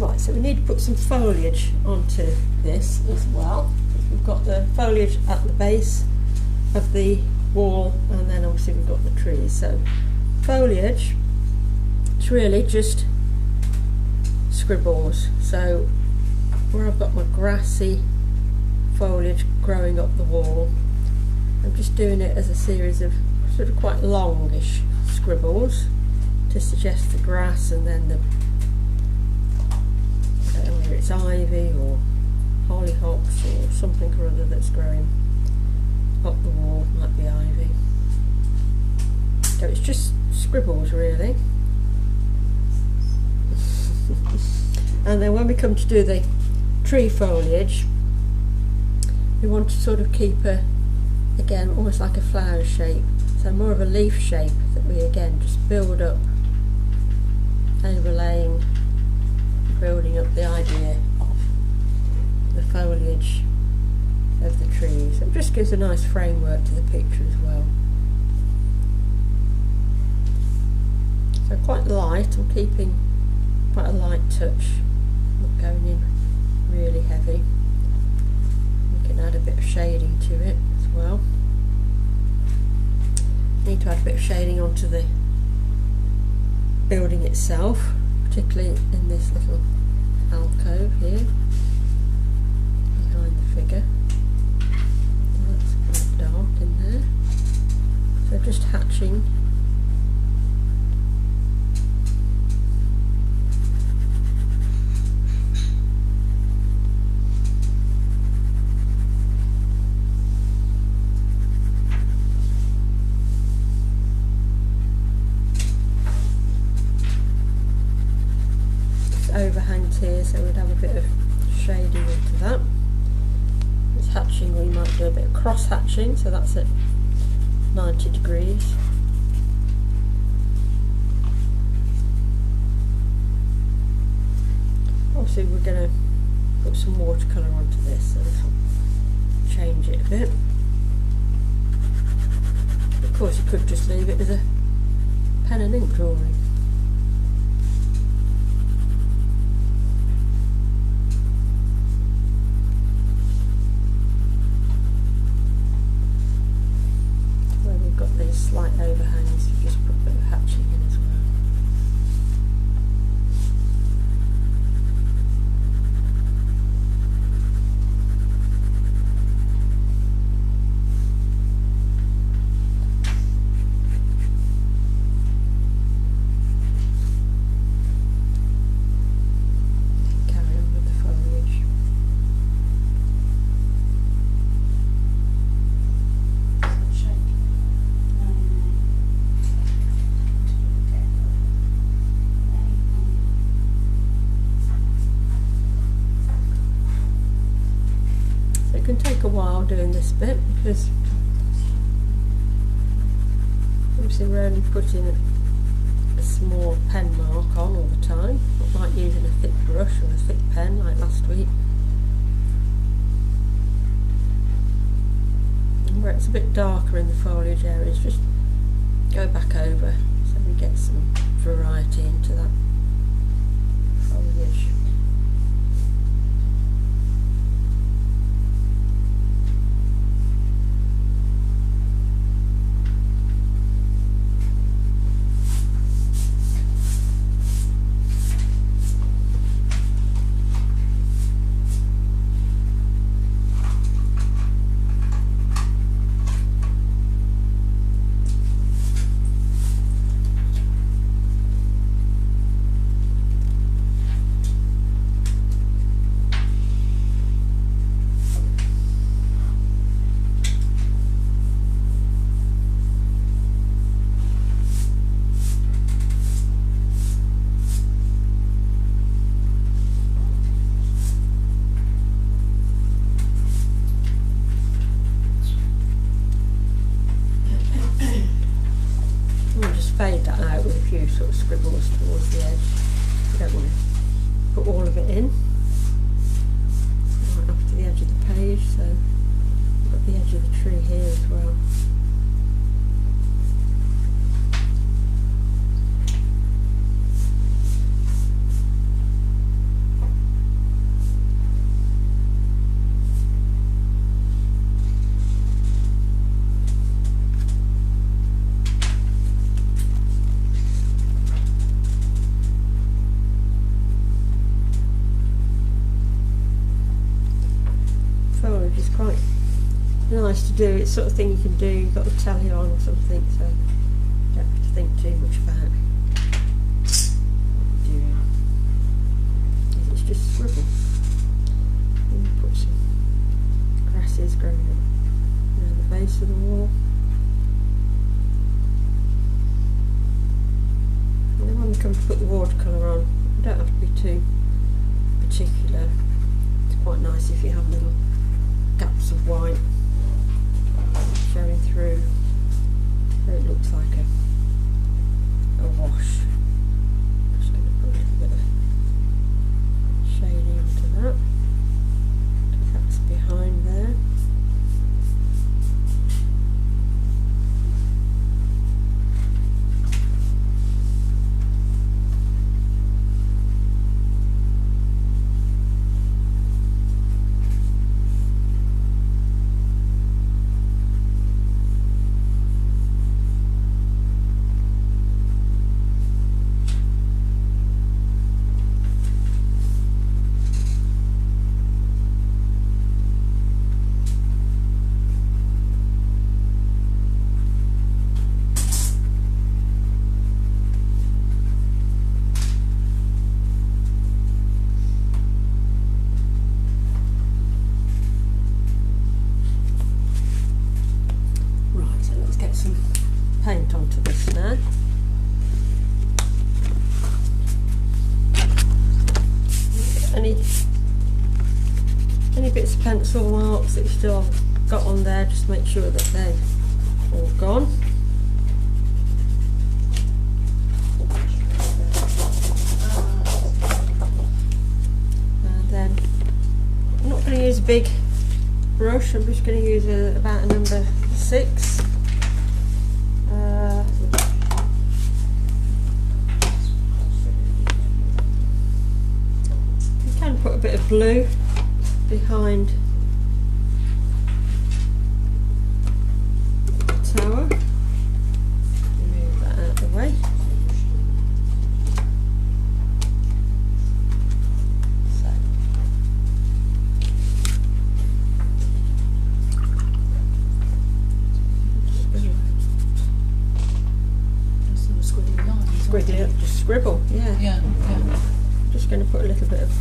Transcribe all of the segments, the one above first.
Right, so we need to put some foliage onto this as well. We've got the foliage at the base of the wall, and then obviously we've got the trees. So foliage, it's really just scribbles. So where I've got my grassy foliage growing up the wall, I'm just doing it as a series of sort of quite longish scribbles to suggest the grass, and then the, I don't know whether it's ivy or hollyhocks or something or other that's growing up the wall, might be ivy. So it's just scribbles really. And then when we come to do the tree foliage, we want to sort of keep a, again, almost like a flower shape, so more of a leaf shape that we again just build up, overlaying, building up the idea of the foliage of the trees. It just gives a nice framework to the picture as well. So quite light, I'm keeping quite a light touch, not going in really heavy. We can add a bit of shading to it as well. Need to add a bit of shading onto the building itself, particularly in this little alcove here behind the figure. That's quite dark in there. So just hatching overhangs here, so we'd have a bit of shading into that. This hatching, we might do a bit of cross hatching, so that's at 90 degrees. Obviously we're going to put some watercolour onto this, so this will change it a bit. Of course you could just leave it as a pen and ink drawing. Slight overhangs, you just put a bit of hatching in as well. Carry on with the foliage. It can take a while doing this bit because obviously we're only putting a small pen mark on all the time, not like using a thick brush or a thick pen like last week. And where it's a bit darker in the foliage areas, just go back over so we get some variety into that foliage. nice to do. It's the sort of thing you can do. You've got the telly on or something, so you don't have to think too much about what you're doing. It's just scribble. And you put some grasses growing around the base of the wall. And then when we come to put the watercolour on, you don't have to be too particular. It's quite nice if you have little gaps of white showing through, so it looks like a wash. I'm just going to put a little bit of shading onto that, because that's behind there. Paint onto this now. Any bits of pencil marks that you still got on there, just make sure that they're all gone. And then I'm not going to use a big brush, I'm just going to use about a number 6. You can put a bit of blue behind the tower. Move that out of the way. Squiggly up, just scribble, yeah. Just going to put a little bit of,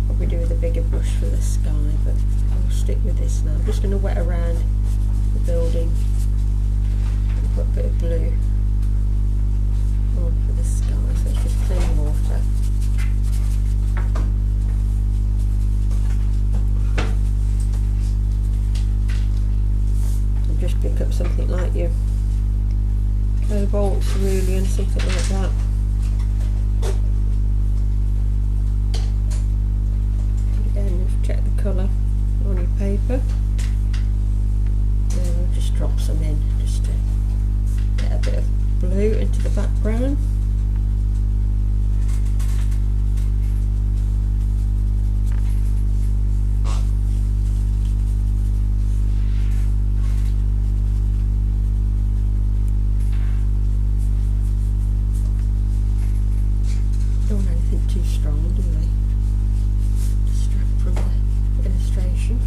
probably do with a bigger brush for the sky, but I'll stick with this now. I'm just going to wet around the building and put a bit of blue on for the sky, so it's just clean water. And just pick up something like your cobalt, cerulean, something like that. Again, just check the colour on your paper. Then we'll just drop some in, just to get a bit of blue into the background. Don't want anything too strong, do they? Distract from the illustration.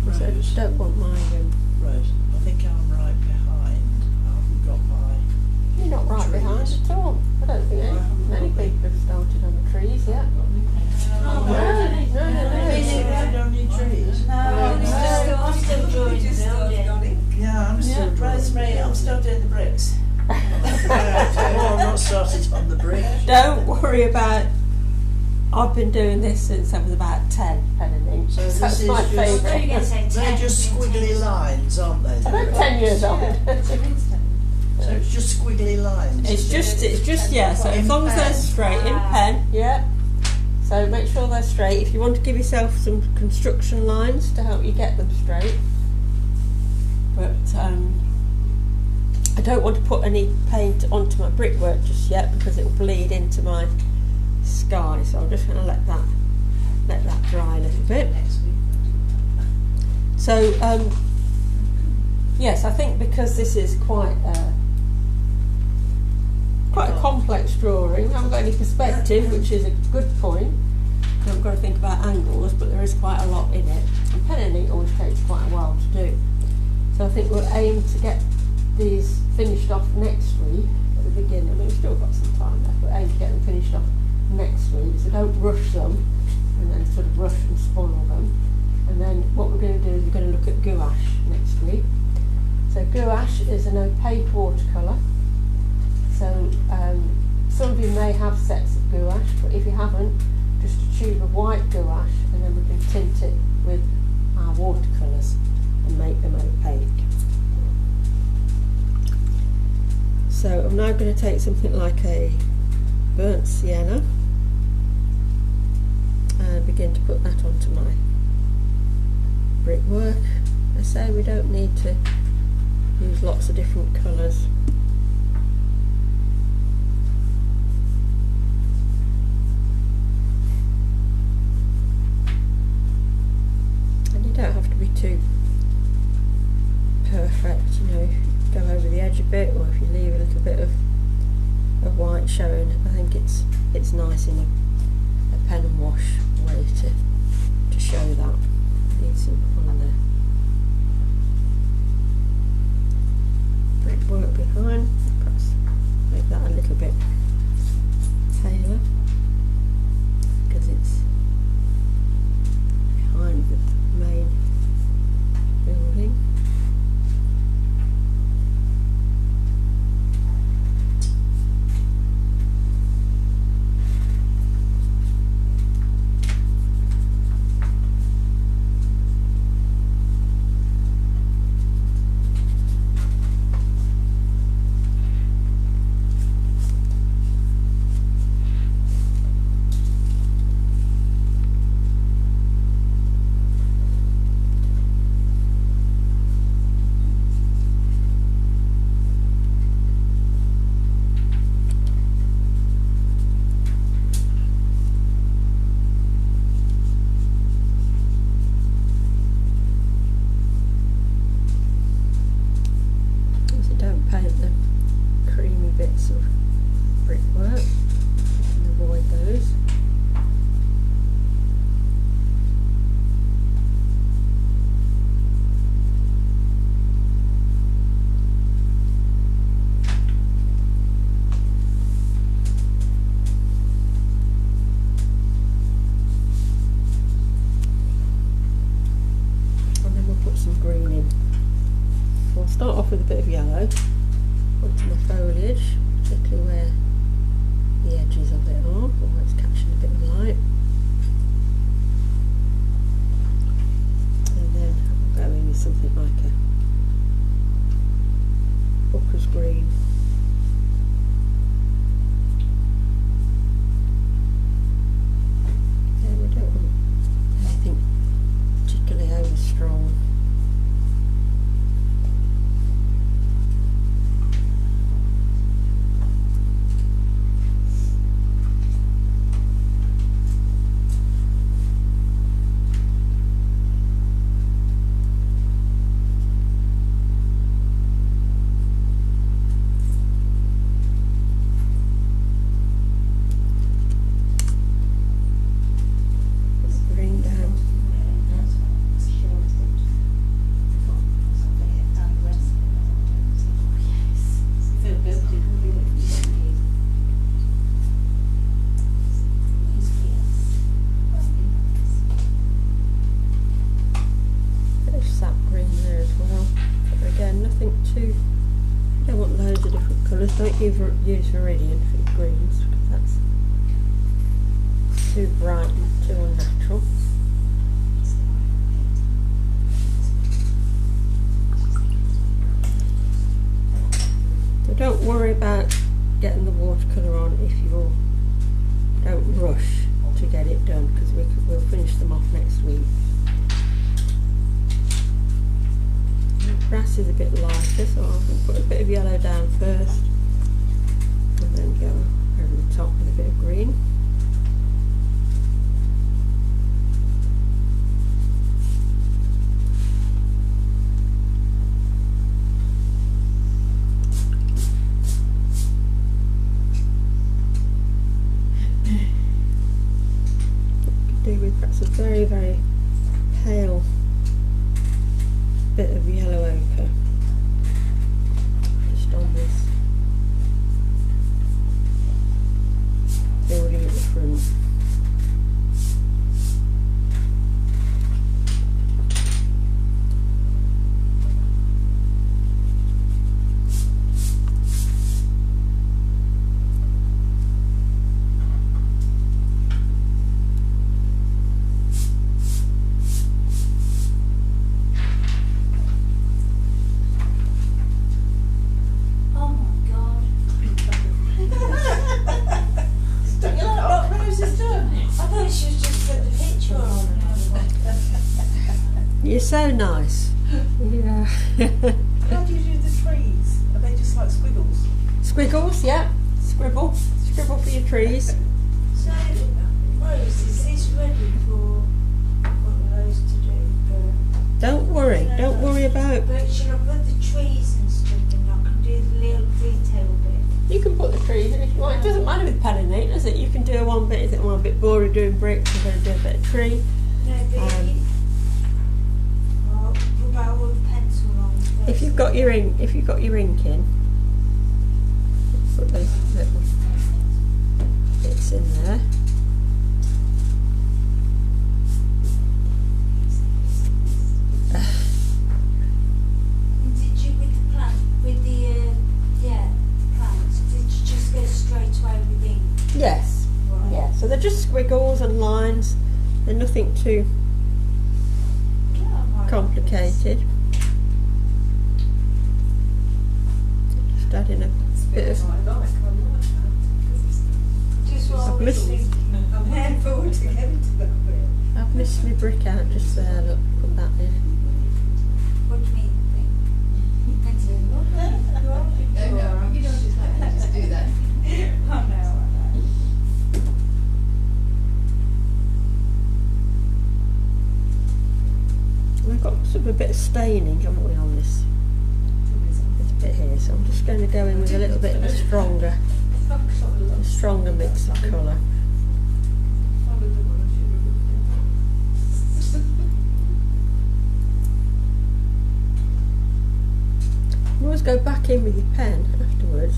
Rose. I don't want my Rose, I think I'm right behind. I haven't got my... You're not right behind at all. I don't think many people have started on the trees yet. No. I don't need trees. I'm still drawing the building. Yeah, I'm still Rosemary, I'm still doing the bricks. Oh, I'm not started on the brick. Don't worry about. I've been doing this since I was about 10, pen and ink. So this That's is my just- favourite. They're just squiggly lines, aren't they? I'm 10 years old. So it's just squiggly lines. It's just yeah. So as long as they're straight in pen, yeah. So make sure they're straight. If you want to give yourself some construction lines to help you get them straight, but I don't want to put any paint onto my brickwork just yet because it will bleed into my sky. So I'm just going to let that dry a little bit. So Yes, I think because this is quite a complex drawing, I haven't got any perspective, which is a good point. I haven't got to think about angles, but there is quite a lot in it. And penning it always takes quite a while to do. So I think we'll aim to get these finished off next week at the beginning. I mean, we've still got some time left, but aim to get them finished off next week. So don't rush them and then sort of rush and spoil them. And then what we're going to do is we're going to look at gouache next week. So gouache is an opaque watercolour. So some of you may have sets of gouache, but if you haven't, just a tube of white gouache, and then we can tint it with our watercolours and make them opaque. So I'm now going to take something like a burnt sienna and begin to put that onto my brickwork. I say we don't need to use lots of different colours. And you don't have to be too perfect, you know, go over the edge a bit, or if you leave a little bit of white showing, I think it's nice in a pen and wash way to show that. Need some on there. Brickwork behind, perhaps make that a little bit paler because it's behind the main building. Paint the creamy bits of brickwork, you can avoid those. And then we'll put some green in. So I'll start off with a bit of yellow onto my foliage, particularly where the edges of it are, or it's catching a bit of light. And then I'll go in with something like a Booker's green. Yeah, we don't want anything particularly over strong. Don't use Viridian for your greens because that's too bright and too unnatural. So don't worry about getting the watercolour on if you don't rush to get it done, because we'll finish them off next week. The grass is a bit lighter, so I'll put a bit of yellow down first. And then go over the top with a bit of green. That's a very, very pale bit of yellow ochre just on this building at the front. Oh my god. What Rose has done? I thought she was just put the picture on. You're so nice. Yeah. How do you do the trees? Are they just like squiggles? Squiggles, yeah. Scribble. Scribble for your trees. So, Rose, is this ready for what Rose to do? Don't worry about. But should I put the trees and stuff in? I can do the little detail bit. You can put the trees in if you want. It doesn't matter with pen and ink, does it? You can do one bit. Is it one bit boring doing bricks? I'm going to do a bit of tree. No, but what about all the pencil lines? If you've got your ink, in, put those little bits in there. Did you with the plant, with the plants? Did you just go straight away with ink? Yes. Right. Yeah. So they're just squiggles and lines. They're nothing too Yeah, I might complicated. Just adding a bit of. Just while I've we're missed- thinking. I'm looking forward to getting to that bit. I've missed my brick out just there. Look, put that in. What do you mean? You don't just like that, just do that. I know. We've got sort of a bit of staining, haven't we, on this bit here? So I'm just going to go in with a little bit of a stronger mix of colour. You always go back in with your pen afterwards.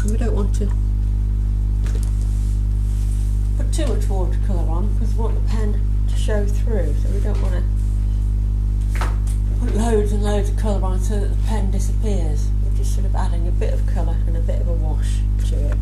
We don't want to put too much watercolour on because we want the pen to show through, so we don't want to put loads and loads of colour on so that the pen disappears. We're just sort of adding a bit of colour and a bit of a wash to it.